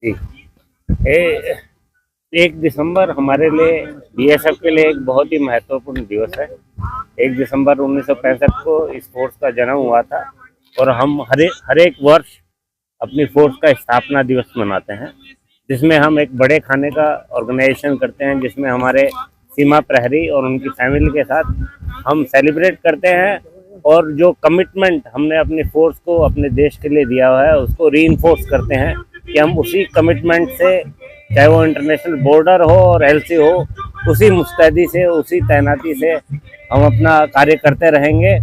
जी। ए, 1 दिसंबर हमारे लिए बीएसएफ के लिए एक बहुत ही महत्वपूर्ण दिवस है। 1 दिसंबर 1965 को इस फोर्स का जन्म हुआ था और हम हर एक वर्ष अपनी फोर्स का स्थापना दिवस मनाते हैं, जिसमें हम एक बड़े खाने का ऑर्गेनाइजेशन करते हैं, जिसमें हमारे सीमा प्रहरी और उनकी फैमिली के साथ हम सेलिब्रेट करते हैं और जो कमिटमेंट हमने अपनी फोर्स को अपने देश के लिए दिया हुआ है उसको रीइंफोर्स करते हैं कि हम उसी कमिटमेंट से, चाहे वो इंटरनेशनल बॉर्डर हो और एलसी हो, उसी मुस्तैदी से, उसी तैनाती से हम अपना कार्य करते रहेंगे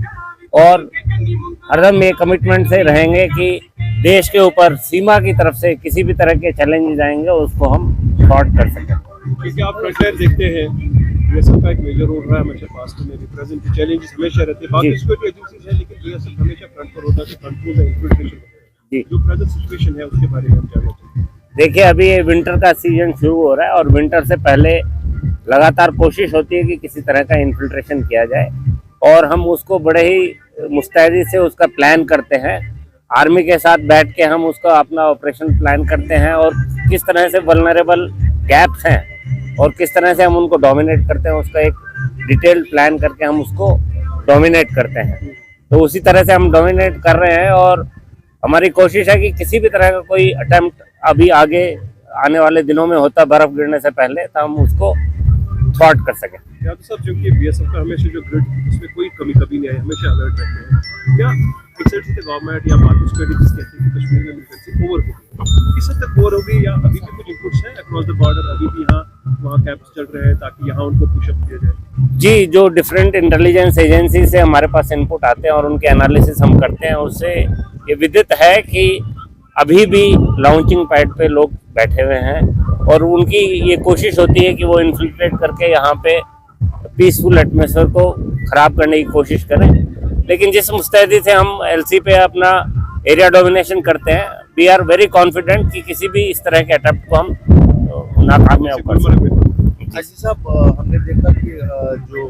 और हरदम ये कमिटमेंट से रहेंगे कि देश के ऊपर सीमा की तरफ से किसी भी तरह के चैलेंजेस आएंगे उसको हम सॉर्ट कर सकें। क्योंकि आप फ्रंटलाइन देखते हैं, बीएसएफ का एक मेजर रोल रहा है हमेशा पास्ट में भी, प्रेजेंट चैलेंजेस हमेशा रहते हैं। बाकी सिक्योरिटी एजेंसीज हैं, लेकिन बीएसएफ हमेशा फ्रंट पर होता है, कंट्रोल है, इन्फिल्ट्रेशन जी। जो प्रेजेंट सिचुएशन है उसके बारे में हम जानना चाहते हैं। देखिए, अभी ये विंटर का सीजन शुरू हो रहा है और विंटर से पहले लगातार कोशिश होती है कि किसी तरह का इन्फिल्ट्रेशन किया जाए और हम उसको बड़े ही मुस्तैदी से उसका प्लान करते हैं। आर्मी के साथ बैठ के हम उसका अपना ऑपरेशन प्लान करते हैं और किस तरह से वल्नरेबल गैप्स हैं और किस तरह से हम उनको डोमिनेट करते हैं, उसका एक डिटेल्ड प्लान करके हम उसको डोमिनेट करते हैं। तो उसी तरह से हम डोमिनेट कर रहे हैं और हमारी कोशिश है कि किसी भी तरह का कोई अटेम्प्ट अभी आगे आने वाले दिनों में होता बर्फ गिरने से पहले, तो हम उसको थ्वार्ट कर सकें। यादव साहब, क्योंकि बीएसएफ का हमेशा जो ग्रिड उसमें कोई कमी कभी नहीं आई, हमेशा अलर्ट रहते हैं। क्या एक्सेप्ट से गवर्नमेंट या बाकी स्ट्रेटजीज कहते हैं कि कश्मीर में मिलिटेंसी ओवर हो गई, किस हद तक ओवर हो गई या अभी भी कुछ इनपुट्स हैं अक्रॉस द बॉर्डर, अभी भी यहाँ वहाँ कैंप्स चल रहे हैं ताकि यहाँ उनको पुशअप किया जाए? जी, जो डिफरेंट इंटेलिजेंस एजेंसी से हमारे पास इनपुट आते हैं और उनके एनालिसिस हम करते हैं, उससे ये विदित है कि अभी भी लॉन्चिंग पैड पे लोग बैठे हुए हैं और उनकी ये कोशिश होती है कि वो इन्फिल्ट्रेट करके यहाँ पे पीसफुल एटमॉस्फेयर को खराब करने की कोशिश करें। लेकिन जिस मुस्तैदी से हम एलसी पे अपना एरिया डोमिनेशन करते हैं, वी आर वेरी कॉन्फिडेंट कि किसी भी इस तरह के अटेम्प्ट को हम नाकामयाब कर सकते। हाजी साहब, हमने देखा कि जो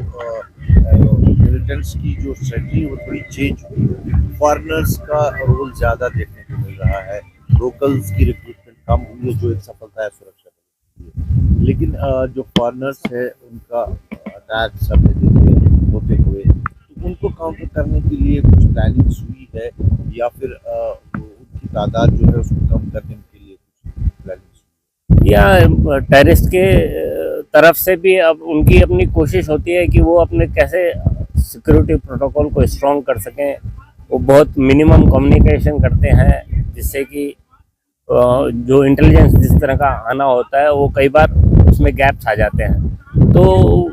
मिलिटेंट्स की जो स्ट्रेटजी वो थोड़ी चेंज हुई है, फॉरेनर्स का रोल ज़्यादा देखने को मिल रहा है, लोकल्स की रिक्रूटमेंट कम हुई है, जो एक सफलता है सुरक्षा बल। लेकिन जो फॉरेनर्स है उनका अटैक्स हमने देखे होते हुए, तो उनको काउंटर करने के लिए कुछ प्लानिंग हुई है या फिर उनकी तादाद जो है उसको कम करने के लिए कुछ प्लानिंग या टेररिस्ट के तरफ से भी अब उनकी अपनी कोशिश होती है कि वो अपने कैसे सिक्योरिटी प्रोटोकॉल को स्ट्रॉन्ग कर सकें। वो बहुत मिनिमम कम्युनिकेशन करते हैं, जिससे कि जो इंटेलिजेंस जिस तरह का आना होता है वो कई बार उसमें गैप्स आ जाते हैं। तो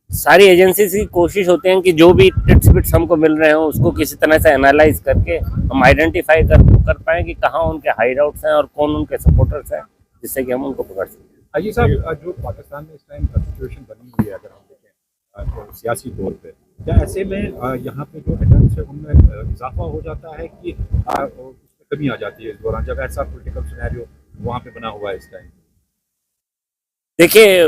सारी एजेंसीज की कोशिश होती है कि जो भी टिप्स बिट्स हमको मिल रहे हैं उसको किसी तरह से एनालाइज करके हम आइडेंटिफाई कर पाएँ कि कहाँ उनके हाइड आउट्स हैं और कौन उनके सपोर्टर्स हैं, जिससे कि हम उनको पकड़ सकें। अजी साहब, जो पाकिस्तान में इस टाइम सिचुएशन बनी हुई है, अगर हम देखें सियासी तौर पे, क्या ऐसे में यहाँ पे जो अटेम्प्ट्स है उनमें इजाफा हो जाता है कि उसमें कमी आ जाती है इस दौरान, जब ऐसा पॉलिटिकल सिनेरियो वहाँ पे बना हुआ है इस टाइम? देखिए,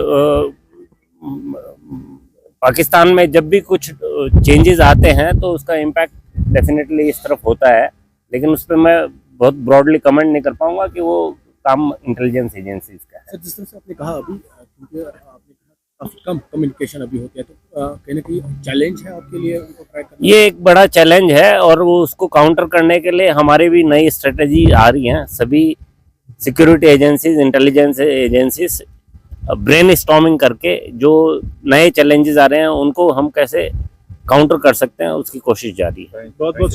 पाकिस्तान में जब भी कुछ चेंजेस आते हैं तो उसका इम्पैक्ट डेफिनेटली इस तरफ होता है, लेकिन उस पर मैं बहुत ब्रॉडली कमेंट नहीं कर पाऊंगा कि वो काम इंटेलिजेंस एजेंसीज का है। सर, जिस तरह से आपने कहा अभी, क्योंकि आपने कहा काफ़ी कम कम्युनिकेशन अभी होती है, तो कहीं ना कहीं चैलेंज है आपके लिए उनको ट्राई करना? ये एक बड़ा चैलेंज है और वो उसको काउंटर करने के लिए हमारी भी नई स्ट्रेटजी आ रही हैं। सभी security agencies, intelligence agencies brain storming करके जो नए चैलेंजेस आ रहे हैं उनको हम कैसे काउंटर कर सकते हैं उसकी कोशिश जारी है। बहुत बहुत